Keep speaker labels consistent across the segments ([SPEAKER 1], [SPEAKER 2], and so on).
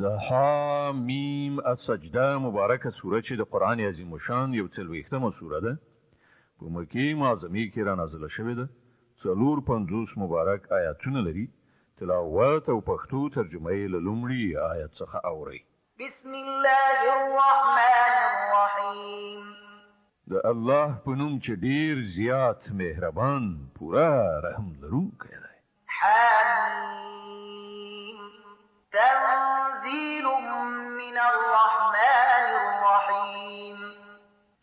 [SPEAKER 1] د حامیم السجده مبارکه سوره چې د قرآن عظیم شان یو 40مه سوره ده په مکې معظمه کې را نازله شوې ده 450 مبارک آیاتونه لري تلاوت او پښتو ترجمه یې له لومړي آیت څخه اوري
[SPEAKER 2] بسم الله الرحمن الرحیم
[SPEAKER 1] د الله په نوم چې ډیر زیات مهربان پورا رحم لرونکی دی
[SPEAKER 2] حمیم تنزيل من الرحمن الرحيم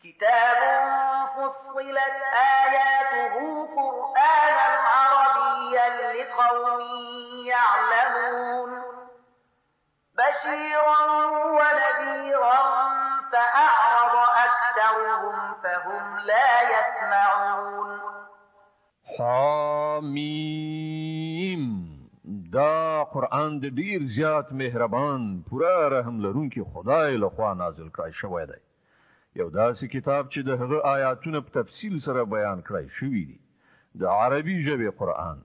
[SPEAKER 2] كتاب فصلت آياته قرآنا عربيا لقوم يعلمون بشيرا ونذيرا فأعرض أكثرهم فهم لا يسمعون
[SPEAKER 1] حمیم دا قرآن د ډیر زیات مهربان پورا رحم لرونکي خدای له خوا نازل کړی شوی دی یو داسې کتاب چې د هغه آیاتونه په تفصیل سره بیان کړی شوی دی د عربي ژبې قرآن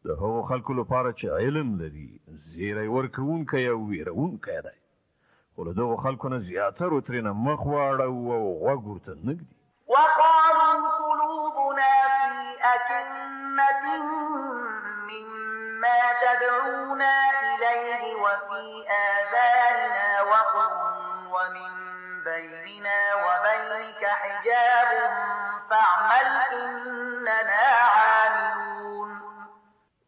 [SPEAKER 1] د هغو خلکو لپاره چې علم لري زیری ورکوونکی او ویرونکی دی خو له دغو خلکو نه زیاترو ترېنه مخ واړوو او غوږ ورته نږدي
[SPEAKER 2] وقالوا قلوبنا في أكنة مما تدعونا إليه وفي آذاننا وقر ومن بيننا وبينك حجاب فاعمل إننا عاملون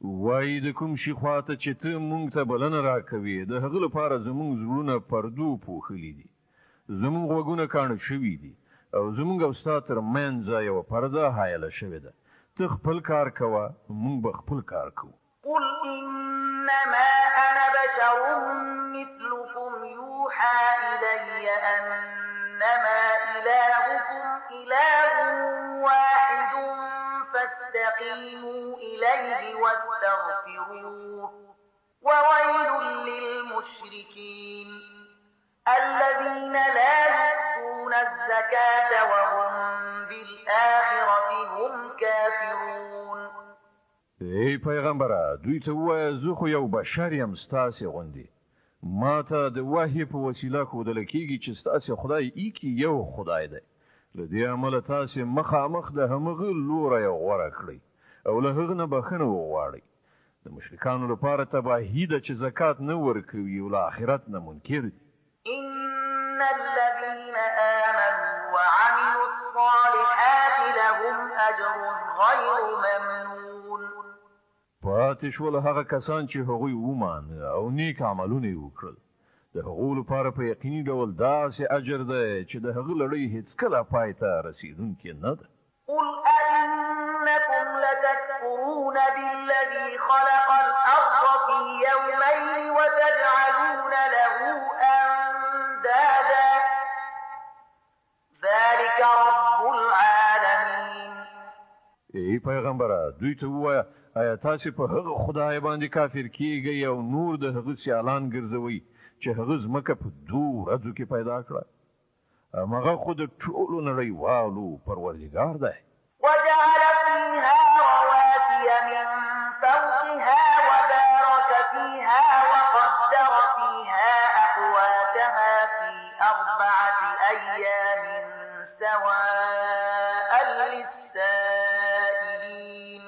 [SPEAKER 1] وای د کوم شي خواته چې ته مونږ ته بلنه راکوي د هغه لپاره زمونږ زړونه پردو پوښلي دي زمونږ غوږونه کاڼه شوي دي او زمونږ او ستا تر منځ یوه پرده حایله شوې ده ته خپل کار کوه مونږ به خپل کار کوو
[SPEAKER 2] قل إنما أنا بشر مثلكم يوحى إلي أنما إلهكم إله واحد فاستقيموا إليه واستغفروه وويل للمشركين الذين لا يؤتون الزكاة وهم بالآخرة هم كافرون
[SPEAKER 1] ای پیغمبره دوی ته ووایه زه خو یو بشر یم ستاسې غوندې ما ته د وحی په وسیله ښودله کېږي چې ستاسې خدای ایکي یو خدای دی له دې امله تاسې مخامخ د همغه لوری غوره کړئ او له هغه نه بخښنه وغواړئ د مشرکانو لپاره تباهي ده چې زکات نه ورکوي او له آخرت نه منکر دي
[SPEAKER 2] إن الذين آمنوا وعملوا الصالحات لهم أجر غير ممنون
[SPEAKER 1] پاتې شول هغه کسان چې هغوی ومانه او نیک عملونه یې وکړل د هغو لپاره په یقیني ډول داسې اجر دی چې د هغه لړۍ هېڅکله پای ته رسېدونکې نه ده
[SPEAKER 2] قل أئنكم لتكفرون بالذي خلق الأرض في يومين وتجعلون له أندادا ذلك رب العالمين
[SPEAKER 1] ای پیغمبره دوی ته ووایه آیا تاسې په هغه خدای باندې کافر کیږئ او نور د هغه سیالان ګرځوئ چې هغه ځمکه په 2 ورځو کې پیدا کړه همغه خو د ټولو نړیوالو پروردګار دی
[SPEAKER 2] وجعل فيها رواسي من فوقها وبارك فيها وقدر فيها أقواتها في 4 أيام سواء للسائلين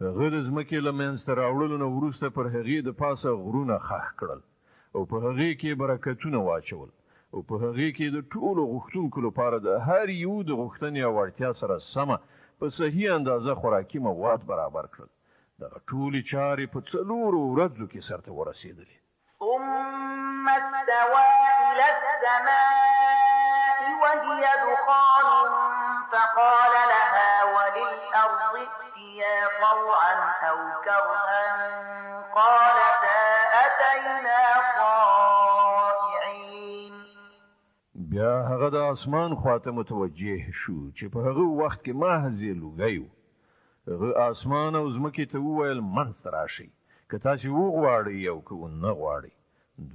[SPEAKER 1] هغه د ځمکې له منځته راوړلو نه وروسته پر هغې د پاسه غرونه خښ کړل او په هغې کې برکتونه واچول او په هغې کې د ټولو غوښتونکو لپاره د هر یو د غوښتنې او اړتیا سره سمه په صحیح اندازه خوراکي مواد برابر کړل دغه ټولې چارې په 4 ورځو کې سرته ورسېدلې
[SPEAKER 2] ثم استوى إلى السماء وهي دخان فقال لها وللأرض ائتيا طوعا أو كرها قالتا أتينا طائعين
[SPEAKER 1] بیا هغه د اسمان خواته متوجه شو چې په هغه وخت کې محض لوګیو هغه اسمان او ځمکې ته وویل منځته راشئ که تاسې وغواړئ او که ونه غواړئ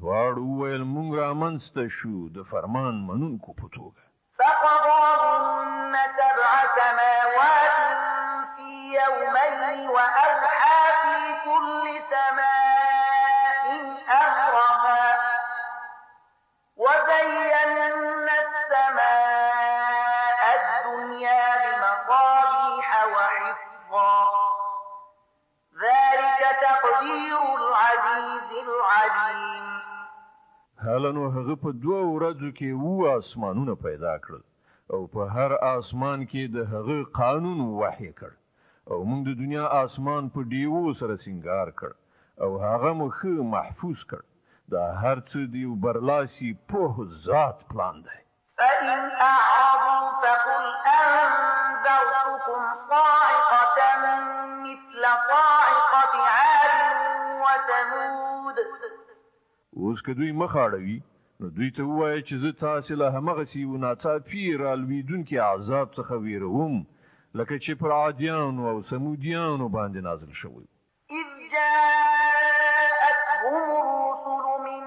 [SPEAKER 1] دواړو وویل موږ رامنځته شو د فرمان منونکو په توګه
[SPEAKER 2] فقضاهن 7 سماوات في يومين وأوحى في كل سماء أمرها
[SPEAKER 1] هلنو هغه په 2 ورځو کې 2 اسمانونه پیدا کړل او په هر اسمان کې د هغه قانون وحی کړ او موږ د دنیا اسمان په دیو سره سنگار کړ او هغه مخ محفوظ کړ دا هر څه دی برلاسي په ذات پلان دی.
[SPEAKER 2] فإن أعرضوا فقل أنذرتكم صاعقة مثل صاعقة عاد وثمود.
[SPEAKER 1] اوس که دوی مخاړوي نو دوی ته وایي چې زه تاسو له همغه سیو ناڅاپي رالویدونکي عذاب څخه ویروم لکه چې پر عادیانو او سمودیانو باندې نازل شوی.
[SPEAKER 2] إذ جاءتهم الرسل من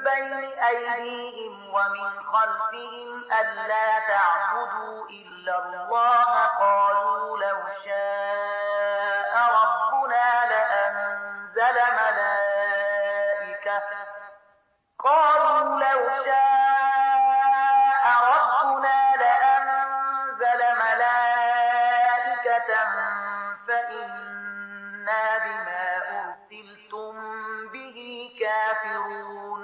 [SPEAKER 2] بين أيديهم ومن خلفهم ألا تعبدوا إلا الله قالوا لو شاء ربنا لأنزل ملائكة فإنا بما أرسلتم به كافرون.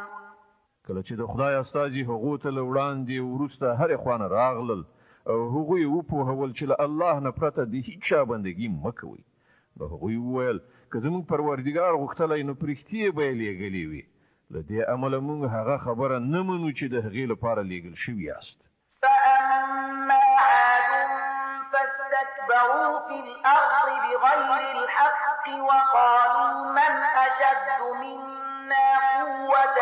[SPEAKER 1] کله چې د خدای استاجي هغه ته وړاندې ورسته هر خوانه راغلل او هغه یې په هول چې الله نه پرته د هیڅ بندګي مکوي. نو هغه ویل که زموږ پروردګار غوښتلای نو پرختي به لېږلې وي. لدې عمل موږ هغه خبره نه منو چې د هغې لپاره لېږل شوی یاست.
[SPEAKER 2] فأما عاد فاستكبروا في الأرض بغير الحق وقالوا من أشد منا قوة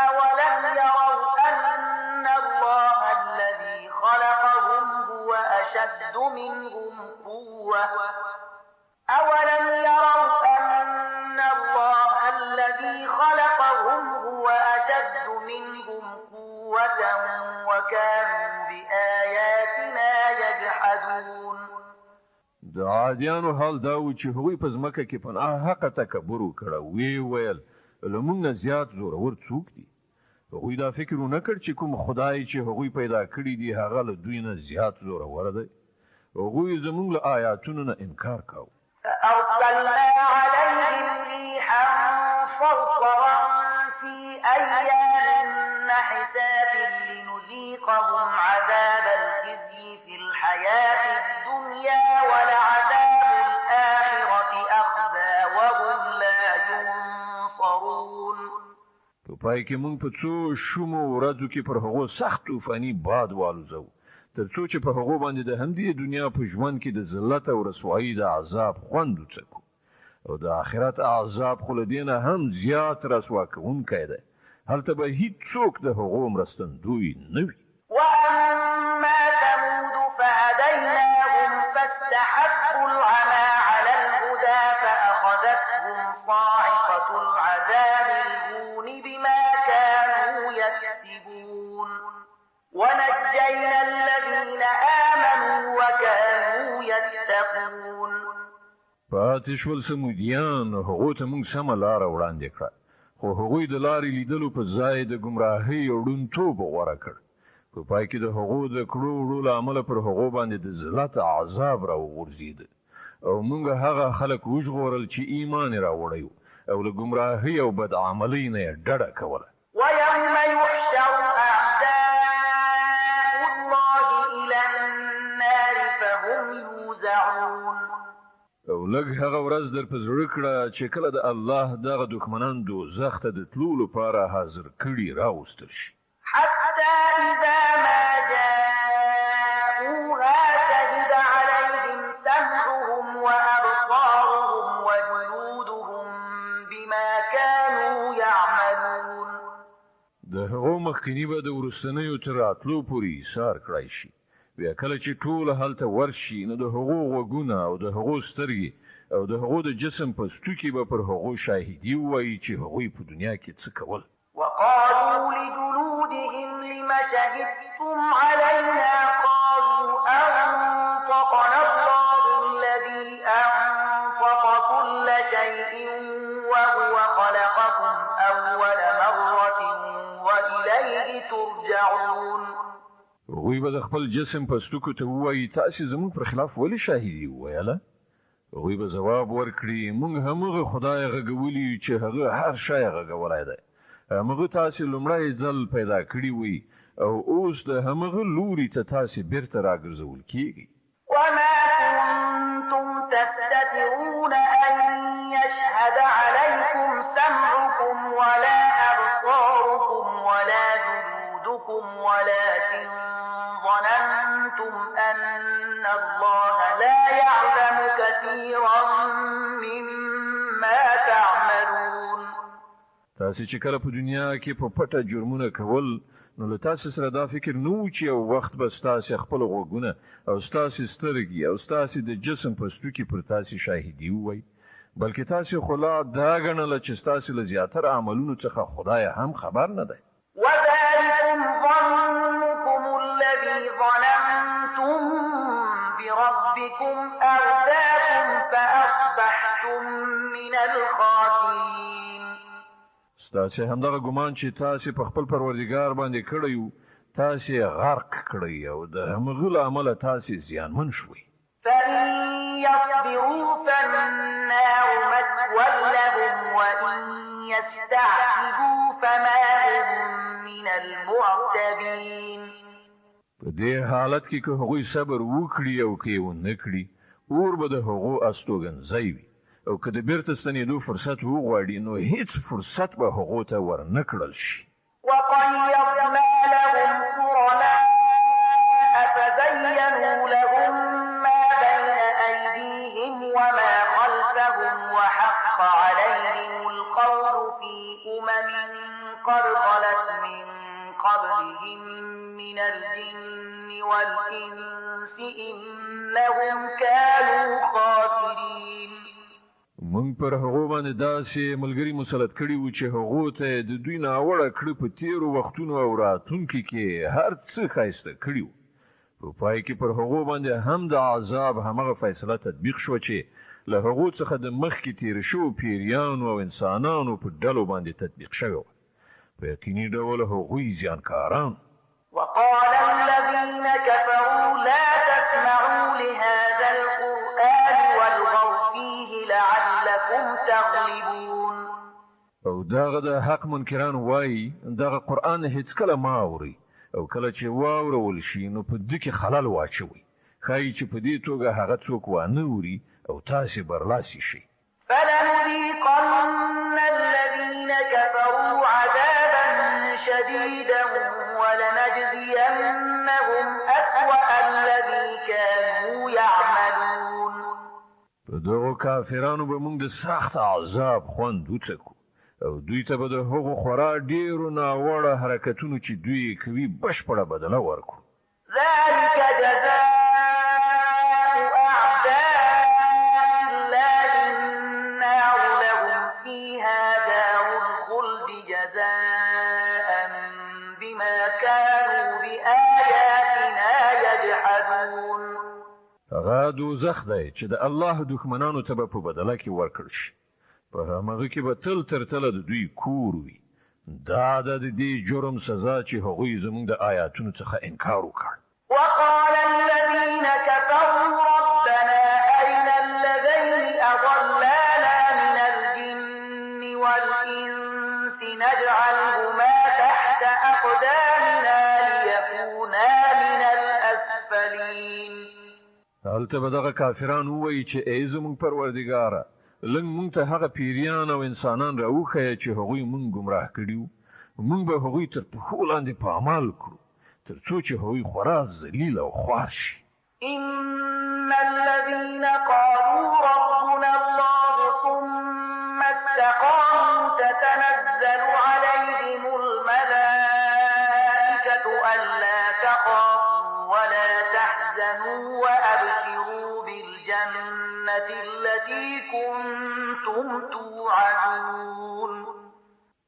[SPEAKER 2] أولم يروا أن الله الذي خلقهم هو أشد منهم قوة أولم يروا أن الله الذي خلقهم هو أشد منهم قوة وكانوا بآياتنا يجحدون.
[SPEAKER 1] د عادیانو حال دا و چې هغوی په ځمکه کې پناه حق تکبر وکړه وی ویل لمونږ نه زیات زورور څوک دي. هغوی دا فکر نه کړ چې کوم خدای چې هغوی پیدا کړی دی هغه له دوی نه زیات زورور دی. هغوی زموږ له آیاتونو نه انکار کاوه.
[SPEAKER 2] فأرسلنا عليهم ريحا صرصرا في أيام نحسات لنذيقهم عذاب الخزي في الحياة الدنيا ولعذاب الآخرة أخزى وهم لا ينصرون.
[SPEAKER 1] په پای کې موږ په څو شومو ورځو کې پر هغو سخت طوفاني باد والوزو تر څو چې په هغو باندې د همدې دنیا په ژوند کې د ذلت او رسوایی د عذاب خوند وڅکو او د آخرت عذاب خو له دې نه هم زیات رسوا کوونکی دی. هلته به هیڅوک د هغو مرستندوی نه وي.
[SPEAKER 2] وأما ثمود فهديناهم فاستحبوا العمى على الهدى فأخذتهم صاعقة العذاب الهون بما كانوا يكسبون ونجينا الذين آمنوا وكانوا يتقون.
[SPEAKER 1] پاتې شول سمودیان هغو ته موږ سمه لاره وړاندې کړه خو هغوی د لارې لیدلو په ځای د ګمراهۍ او ړوندتوب غوره کړ. په پای کې د هغو د کړو وړو له امله پر هغو باندې د ذلت عذاب راوغورځېد او موږ هغه خلک وژغورل چې ایمان یې راوړی او له ګمراهۍ او بدعملۍ نه یې ډډه کوله.
[SPEAKER 2] ويوم يحشر أعداء الله إلى النار فهم يوزعون.
[SPEAKER 1] او لږ هغه ورځ در په زړه کړه چې کله د الله دغه دښمنان دوزخ ته د تلو لپاره حاضر کړي راوستل شي.
[SPEAKER 2] حتى إذا ما جاءوها شهد عليهم سمعهم وأبصارهم وجلودهم بما كانوا يعملون.
[SPEAKER 1] د هغو مخکنی به د وروستنیو تر راتلو پورې ایثار کړی شي. بیا کله چې ټول هلته ورشي نو د هغو غوږونه او د هغو سترګې او د هغو د جسم په ستوکي به پر هغو شاهدي ووایي چې هغوی په دنیا کې څه کول.
[SPEAKER 2] وقالوا لجلودهم لم شهدتم علينا قالوا أنطقنا الله الذي أنطق كل شيء وهو خلقكم أول مرة وإليه ترجعون.
[SPEAKER 1] هغوی به د خپل جسم په ستوکو ته ووایي تاسې زموږ پر خلاف ولې شاهدي وویله؟ هغوی به ځواب ورکړي موږ همغه خدای غږولی چې هغه هر شی غږولی دی هغه تاسو لومړی ځل پیدا کړی وي او اوس د هغه لوري ته تاسو بیرته راګرځول کیږي.
[SPEAKER 2] وما كنتم تستترون أن يشهد عليكم سمعكم ولا أبصاركم ولا جلودكم ولكن ظننتم أن الله لا يعلم كثيرا مما تعملون.
[SPEAKER 1] تاسو چې کله په دنیا کې په پټه جرمونه کول نو له تاسو سره دا فکر نو چې یو وخت به تاسو خپل غوږونه او تاسو سترګې او تاسو د جسم په ستوکي پر تاسو شاهدي وي، بلکې تاسو خلا دا غنل چې تاسو له زیاتره عملونو څخه خدای هم خبر نه دی.
[SPEAKER 2] وذلكم ظنكم الذي ظننتم بربكم أرداكم فأصبحتم من الخاسرين.
[SPEAKER 1] تاسو همدغه ګمان چې تاسو په خپل پروردګار باندې کړیو تاسو غرق کړی او د همغه عمل تاسو زیانمن شوي.
[SPEAKER 2] فإن يصبروا فالنار مثوى لهم وإن يستعتبوا فما هم من المعتبين.
[SPEAKER 1] په دې حالت کې که هغوی صبر وکړي او که یې ونه کړي اور به د هغو استوګنځی وي او که د بیرته ستنېدو فرصت وغواړي نو هیڅ فرصت به هغو ته ورنه کړل شي.
[SPEAKER 2] وقيضنا لهم قرناء فزينوا لهم ما بين أيديهم وما خلفهم وحق عليهم القول في قد خلت من قبلهم من الجن والإنس إنهم كانوا خاسرين.
[SPEAKER 1] مونږ پر هغه باندې داسې ملګری مسلط کړي وو چې هغه ته د دوی ناوړه کړ په تیرو وختونو او راتونکو کې هر څه خایسته کړي وو. په پای کې پر هغه باندې هم د عذاب همغه فیصله تطبیق شو چې له هغه څخه د مخ کې تیر شو پیریانو او انسانانو په ډلو باندې تطبیق شوی. په یقیني ډول هغوی زیانکاران.
[SPEAKER 2] وقال الذين كفروا لا تسمعوا لهذا القرآن والغوا فيه لعلكم تغلبون.
[SPEAKER 1] او داغه د حق منکران وایي دغه قرآن هیڅ کله ما اوري او کله چې واورول شي نو په دې کې خلل واچوي، ښایي چې په دې توګه هغه څوک وانه اوري او تاسو برلاسي شي.
[SPEAKER 2] فلنذيقن الذين كفروا عذابا شديدا ولنجزينهم أسوأ الذي كانوا يعملون.
[SPEAKER 1] په دغه کافرانو به موږ د سخت عذاب خوند وڅکو او دوی ته به د هغو خورا ډیرو ناوړه حرکتونو چې دوی کوي بشپړه بدله ورکړو.
[SPEAKER 2] ذلك جزاء أعداء الله النار لهم فيها دار الخلد جزاء بما كانوا بآياتنا يجحدون.
[SPEAKER 1] هغه دوزخ دی چې د الله دښمنانو ته به په بدله کې ورکړل شي، په هغه کې به تل تر تله د دوی کور وي. دا د دې جرم سزا چې هغوی زموږ د آیاتونو څخه انکار وکړ.
[SPEAKER 2] وقال الذين كفروا ربنا أرنا الذين أضلانا من الجن والإنس نجعلهما تحت أقدامنا ليكونا من الأسفلين.
[SPEAKER 1] هلته به دغه کافران ووایي چې ای زموږ پروردګاره لږ موږ ته هغه پیریان او انسانان راوښیه چې هغوی موږ ګمراه کړي وو، موږ به هغوی تر پښو لاندې په عمل کړو تر څو چې هغوی خورا ذلیل او خوار شي.
[SPEAKER 2] إن الذين قالوا ربنا الله ثم استقاموا تتنزل عليهم الملائكة ألا تخافوا ولا تحزنوا وأبشروا بالجنة التي كنتم توعدون.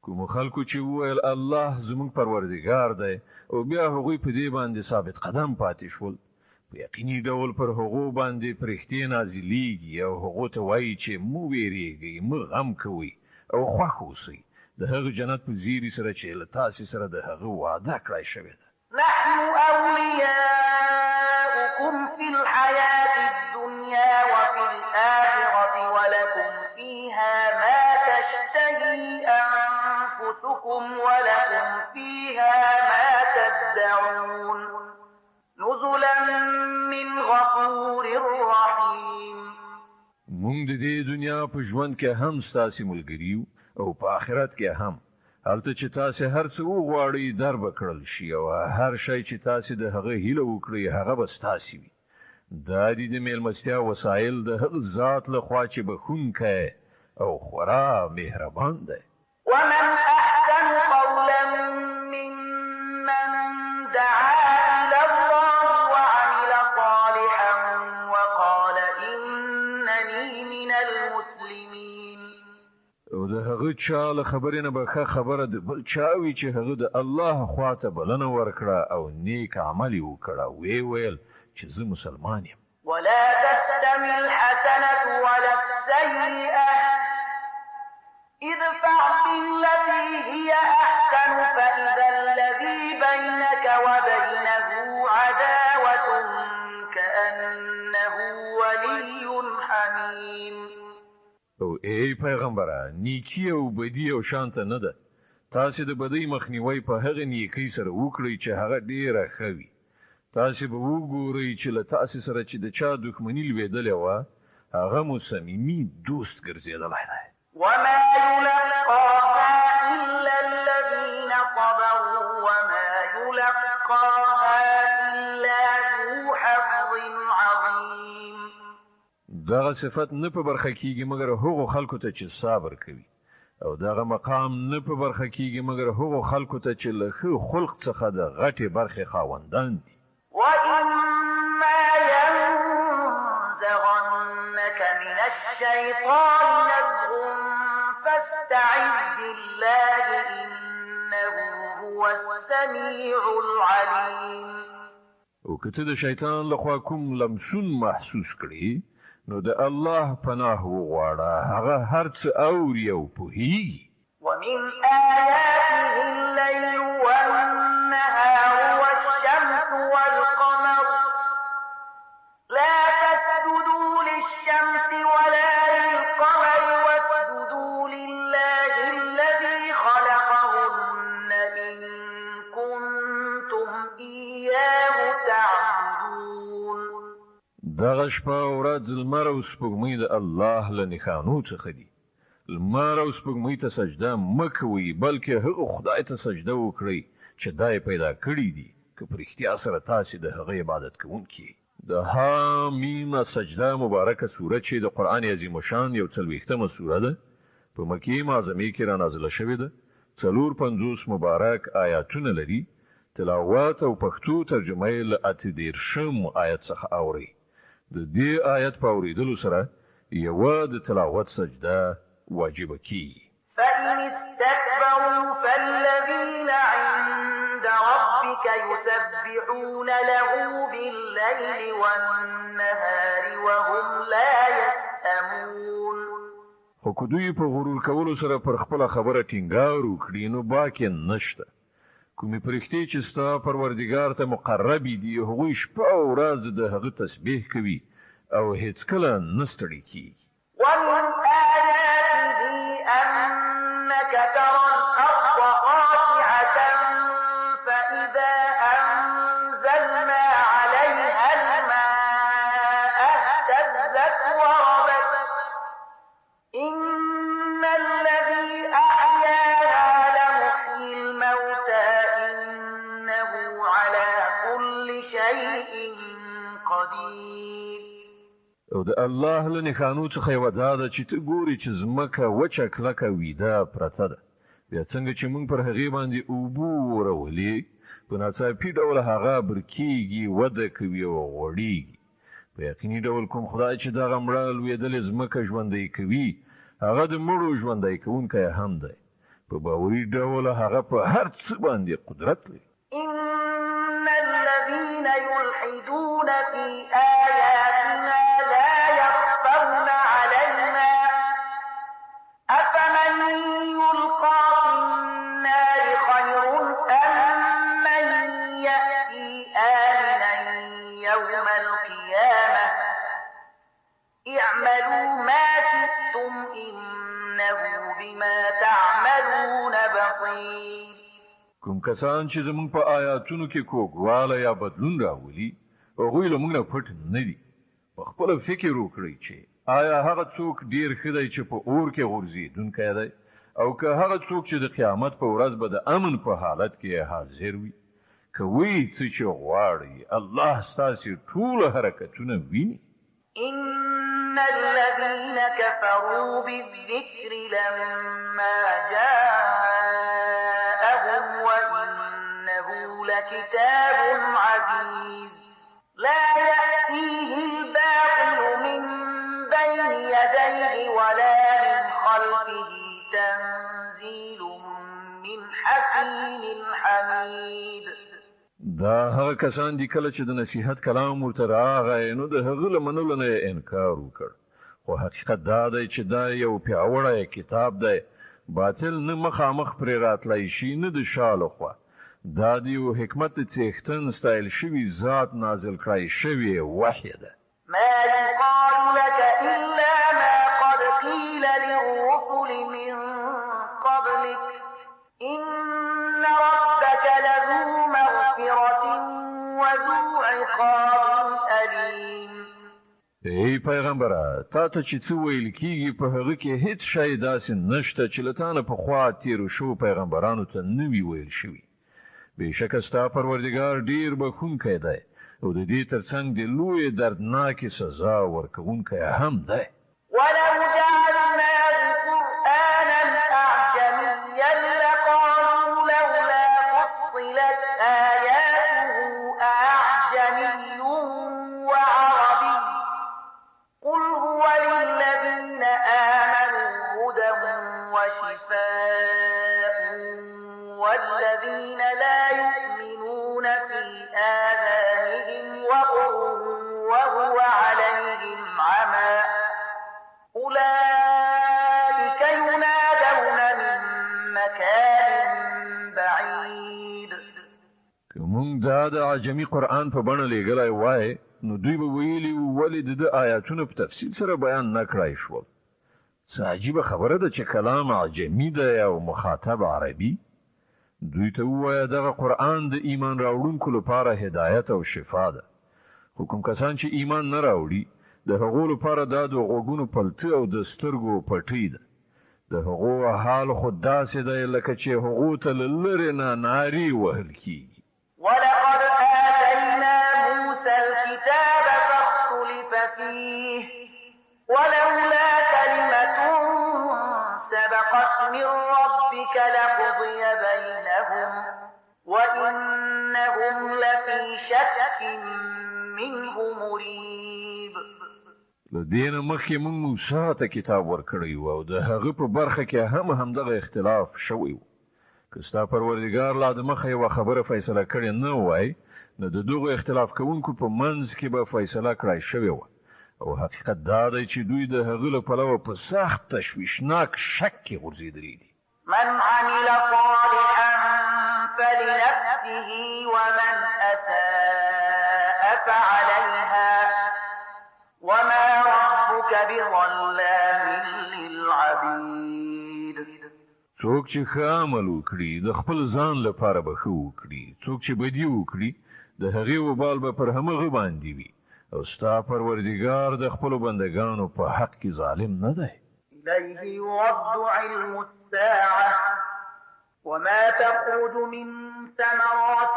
[SPEAKER 1] کوم خلکو چې وویل الله زموږ پروردګار دی او بیا هغوی په دې باندې ثابت قدم پاتې شول، په یقیني ډول پر هغو باندې فرښتې نازلیږي او هغو ته وایي چې مو ویریږئ، مه غم کوئ او خوښ اوسئ د هغه جنت په زیري سره چې له تاسې سره د هغه وعده کړی شوې ده.
[SPEAKER 2] نحن أولياؤكم في الحياة الدنيا وفي الآخرة ولكم فيها ما تشتهي أنفسكم أنفسكم ولكم فيها ما تدعون نزلا من غفور رحيم.
[SPEAKER 1] مونږ د دې دنیا په ژوند کې هم ستاسو ملګریو او په آخرت کې هم. هلته چې تاسو هر څه وغواړئ در به کړل شي او هر شی چې تاسو د هغه هیله وکړئ هغه به ستاسو وي. دا د میلمستیا وسایل د هغه ذات له خوا چې بخښونکی او خورا مهربان دی.
[SPEAKER 2] ومن أحسن قولا ممن دعا إلى الله وعمل صالحا وقال إنني من المسلمين.
[SPEAKER 1] او د هغه چا له خبرې نه به ښه خبره د بل چا وي چې هغه د الله خواته بلنه ورکړه او نیک عمل یې وکړه وی ویل چې زه مسلمان یم.
[SPEAKER 2] ولا تستوي الحسنة ولا السيئة ادفع بالتي هي أحسن فإذا الذي بينك وبينه عداوة كأنه ولي حميم.
[SPEAKER 1] او ای پیغمبره نیکی او بدی او شانت نه ده. تاسو د بدی مخنیوي په هغه نیکی سره وکړئ چې هغه ډیره ښه وي. تاسو به وګورئ چې له تاسو سره چې د چا دښمني لویدلې وه هغه مو صمیمي دوست ګرځېدلی دی.
[SPEAKER 2] وما يلقاها إلا الذين صبروا وما يلقاها إلا ذو حظ عظيم.
[SPEAKER 1] دغه صفت نه په برخه کیږي مګر هغو خلکو ته چې صبر کوي او دغه مقام نه په برخه کیږي مګر هغو خلکو ته چې له ښه خلق څخه د غټې برخې خاوندان دي.
[SPEAKER 2] وإما ينزغنك من الشيطان نزغ فاستعذ بالله إنه هو السميع العليم.
[SPEAKER 1] او کته د شیطان لخوا کوم لمسون محسوس کړي نو د الله پناه وغواړه هغه هر څه اوري او پوهیږي.
[SPEAKER 2] ومن آياته الليل والنهار والشمس والقمر لا تسجدوا للشمس ولا للقمر واسجدوا لله الذي خلقهن إن كنتم إياه تعبدون.
[SPEAKER 1] دغه شپه او ورځ لمر او سپوږمۍ د الله له نښانو څخه دي. لمر او سپوږمۍ ته سجده مه کوئ بلکې هغه خدای ته سجده وکړئ چې دا یې پیدا کړي دي که په رښتیا سره تاسې د هغه عبادت کوونکي. د حامیم سجده مبارکه سوره چې د قرآن عظیم شان یو 40مه سوره ده په مکې معظمې کې را نازله شوې ده. 450 مبارک آیاتونه لري. تلاوت او پښتو ترجمه یې له 38 آیت څخه اوري. د دې آیت په اورېدلو سره یوه د تلاوت سجده واجب کی.
[SPEAKER 2] فإن استكبروا فالذين عند ربك يسبحون له بالليل والنهار وهم لا يسأمون.
[SPEAKER 1] خو که دوی په غرور کولو سره پر خپله خبره ټینګار وکړي نو باک یې نشته. کومې پرښتې چې ستا پروردګار ته مقربې دي هغوی شپه او ورځ د هغه تسبیح کوي او هیڅکله نه ستړي کیږي.
[SPEAKER 2] ومن آياته أنك ترى الأرض خاشعة فإذا أنزلنا عليها الماء اهتزت وربت إن الذي أحياها لمحيي الموتى إنه على كل شيء قدير.
[SPEAKER 1] او د الله له نښانو څخه یوه دا ده چې ته ګورې چې ځمکه وچه کلکه ویده پرته ده. بیا څنګه چې موږ پر هغې باندې اوبه ورولې په ناڅاپي ډول هغه برکېږي وده کوي او غوړېږي. په یقیني ډول کوم خدای چې دغه مړه لویدلې ځمکه ژوندی کوي هغه د مړو ژوندی کوونکی هم دی. په باوري ډول هغه په هر څه باندې قدرت لري.
[SPEAKER 2] إن الذين يلحدون في آياتنا لا يخفون علينا أفمن يلقى في النار خير أم من يأتي آمنا يوم القيامة اعملوا ما شئتم إنه بما تعملون بصير.
[SPEAKER 1] کوم کسان چې زموږ په آیاتونو کې کوږوالی یا بدلون راولي هغوی له موږ نه پټ نه دي. په خپله فکر وکړئ چې آیا هغه څوک ډېر ښه دی چې په اور کې غورځېدونکی دی او که هغه څوک چې د قیامت په ورځ به د امن په حالت کې حاضر وي. کوئ څه چې غواړئ، الله ستاسې ټول حرکتونه ویني.
[SPEAKER 2] إن الذين كفروا بالذكر لما جاءهم وإنه لكتاب عزيز لا يأتيه الباطل من بين يديه ولا من خلفه تنزيل من حكيم حميد.
[SPEAKER 1] دا هغه کسان دي کله چې د نصیحت کلام ورته راغی نو د هغه له منلو نه انکار وکړ. خو حقیقت دا دی چې دا یو پیاوړی کتاب دی، باطل نه مخامخ پرې راتلی شي نه د شا له خوا. دا د یو حکمت څښتن ستایل شوي ذات نازل کړی شوې وحی ده.
[SPEAKER 2] ما يقال لك إلا ما قد قيل للرسل من قبلك إن ربك لذو مغفرة وذو عقاب أليم.
[SPEAKER 1] ای پیغمبره، تا ته چې څه ویل کیږي په هغه کې هیڅ شی داسې نشته چې له تا نه پخوا تېرو شوو پیغمبرانو ته نه وي ویل شوي. بېشکه ستا پروردګار ډېر بخښونکی دی او د دې ترڅنګ د لویې دردناکې سزا ورکوونکی هم دی.
[SPEAKER 2] ولو جعلناه قرآنا أعجميا لقالوا لولا فصلت آياته أعجمي وعربي قل هو للذين آمنوا هدى وشفاء والذين لا يؤمنون في آذانهم وقر وهو عليهم عمى أولئك ينادون من مكان بعيد.
[SPEAKER 1] که موږ دا د عجمي قرآن په بڼه لیږلی وای نو دوی به ویلي وو ولې د ده آیاتونه په تفصیل سره بیان نه کړای شول. څه عجیبه خبره ده چې کلام عجمي دی او مخاطب عربي. دوی ته ووایه دغه قرآن د ایمان راوړونکو لپاره هدایت او شفا ده. خو کوم کسان چې ایمان نه راوړي د هغو لپاره دا د غوږونو پلته او د سترګو پټۍ ده. د هغو حال خو داسې دی لکه چې هغو ته له لرې نه نارې وهل کیږي.
[SPEAKER 2] ولقد آتينا موسى الكتاب فاختلف فيه ولولا كلمة سبقت من ربك لقضي بينهم وإنهم لفي شك منه مريب.
[SPEAKER 1] له دې نه مخکې موږ موسی ته کتاب ورکړی و او د هغه په برخه کې همدغه اختلاف شوی و. که ستا پروردګار لا د مخه یوه خبره فیصله کړې نه وای نو د دغو اختلاف کوونکو په منځ کې به فیصله کړای شوې وه. او حقیقت دا دی چې دوی د هغه له پلوه په سخت تشویشناک شک کې غورځېدلي دي.
[SPEAKER 2] من عمل صالحا فلنفسه ومن أساء فعليها وما ربك بظلام للعبيد.
[SPEAKER 1] څوک چې ښه عمل وکړي د خپل ځان لپاره به ښه وکړي، څوک چې بدي وکړي د هغې وبال به پر همغه باندې وي. او ستا پروردګار د خپلو بندګانو په حق کې ظالم نه دی.
[SPEAKER 2] إليه يرد علم الساعة وما تخرج من ثمرات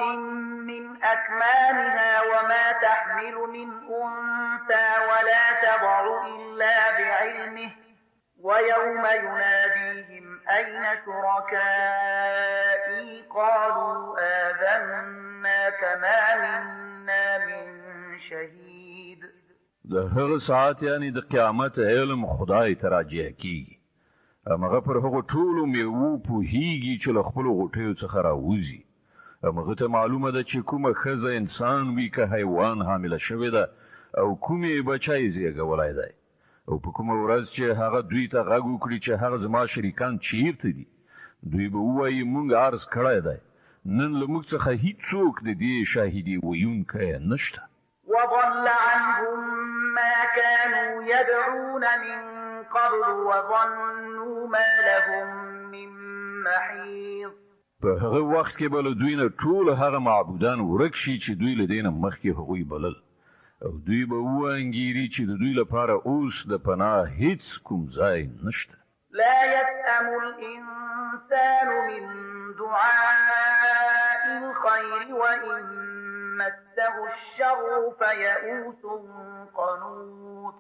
[SPEAKER 2] من أكمامها وما تحمل من أنثى ولا تضع إلا بعلمه ويوم يناديهم أين شركائي قالوا آذناك ما منا من شهيد.
[SPEAKER 1] د هغه ساعت یعنی د قیامت علم خدای ته راجع کیږي. هغه پر هغو ټولو میوو پوهیږي چې له خپلو غوټیو څخه راوځي. هغه ته معلومه ده چې کومه ښځه انسان وي که حیوان حامله شوې ده او کومې بچی زیږولی دی. او په کومه ورځ چې هغه دوی ته غږ وکړي چې هغه زما شریکان چیرته دي دوی به ووایي موږ عرض کړی دی. نن له موږ څخه هیڅوک د دې شاهدي ویونکی نشته.
[SPEAKER 2] وضل عنهم ما كانوا يدعون من قبل وظنوا ما لهم من محيص.
[SPEAKER 1] په هغه وخت کې به له دوی نه ټول هغه معبودان ورک شي چې دوی له دینه مخکې هغوی بلل او دوی به وانګیري چې د دوی لپاره اوس د پناه هیڅ کوم ځای نشته.
[SPEAKER 2] لا يسأم الإنسان من دعاء الخير وإن مسه الشر فيئوس قنوط.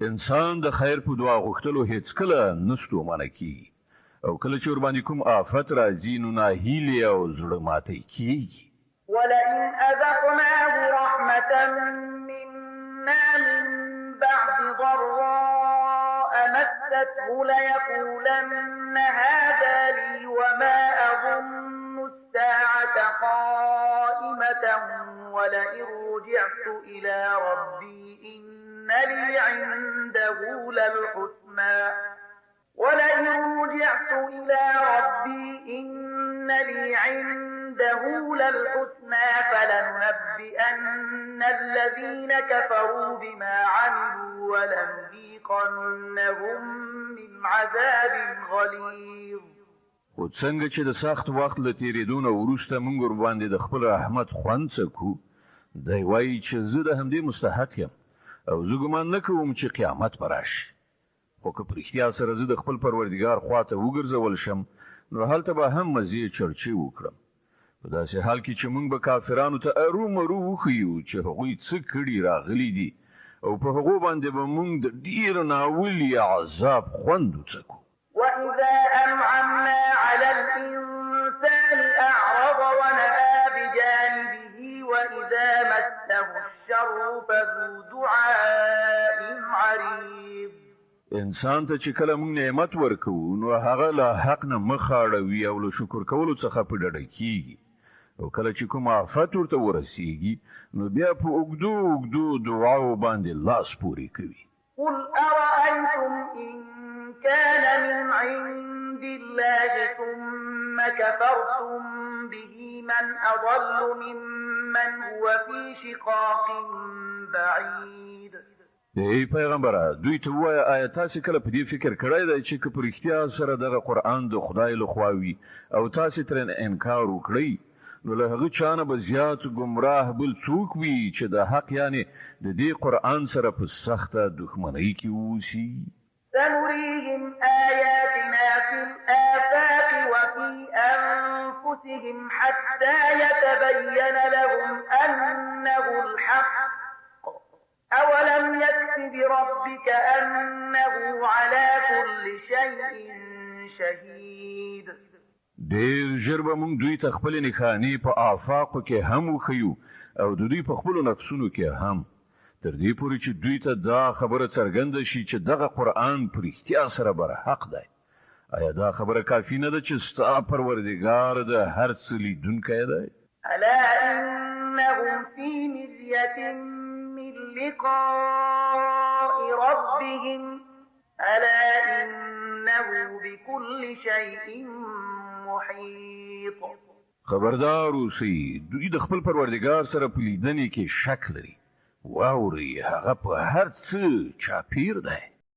[SPEAKER 1] انسان د خیر په دعا غوښتلو هیڅ کله نستو منکی او کله چې ور باندې کوم آفت راځي نو ناهیلي او زړه ماتي کیږي.
[SPEAKER 2] ولئن أذقناه رحمة منا من بعد ضراء مسته ليقولن هذا لي وما أظن الساعة قائمة ولئن رجعت إلى ربي إن لي عنده للحسنى فلننبئن الذين كفروا بما عملوا ولنذيقنهم من عذاب غليظ.
[SPEAKER 1] خو څنګه چې د سخت وخت له تیریدونه وروسته موږ ور باندې د خپل رحمت خوند څکو دی وایي چې زه د همدې مستحق یم او زه ګمان نه کوم چې قیامت به راشي. خو که په رښتیا سره زه د خپل پروردګار خواته وګرځول شم نو هلته به هم مزې چرچې وکړم. په داسې حال کې چې موږ به کافرانو ته ارومرو وښیو چې هغوی څه کړي راغلي دي او په هغو باندې به موږ د ډېر ناولي عذاب خوند وڅکو.
[SPEAKER 2] وإذا أنعمنا على الإنسان أعرض ونأى بجانبه وإذا مسه الشر فذو دعاء عريض.
[SPEAKER 1] انسان ته چې کله موږ نعمت ورکوو نو هغه له حق نه مخ اړوي او له شکر کولو څخه په ډډه کیږي او کله چې کوم آفت ورته ورسیږي نو بیا په اوږدو دعاو باندې لاس پورې کوي.
[SPEAKER 2] قل أرأيتم إن كان من عند الله ثم كفرتم به من أضل ممن هو في شقاق بعيد.
[SPEAKER 1] ای پیغمبره دوی ته وایه آیا تاسو کله په دې فکر کړی دی چې که په رښتیا سره دغه قرآن د خدای لخوا وي او تاسو ترې انکار وکړئ نو له هغه چا نه به زیات ګمراه بل څوک وي چې د حق یعنی د دې قرآن سره په سخته دښمنۍ کې واوسي.
[SPEAKER 2] سنريهم آياتنا في الآفاق وفي أنفسهم حتى يتبين لهم أنه الحق أولم يكف بربك أنه على كل شيء شهيد.
[SPEAKER 1] ډېر ژر به موږ دوی ته خپل نښانې په آفاقو کې هم وښیو او د دوی په خپلو نفسونو کې هم تر دې پورې چې دوی ته دا خبره څرګنده شي چې دغه قرآن په رښتیا سره برحق دی. آیا دا خبره کافي نه ده چې ستا پروردګار د هر څه لیدونکی دی؟
[SPEAKER 2] ألا إنهم في مرية من لقاء ربهم ألا إنه بكل شيء محيط.
[SPEAKER 1] خبردار اوسئ دوی د خپل پروردګار سره په لیدنې کې شک لري. واورئ هغه په هر څه چاپیر دی.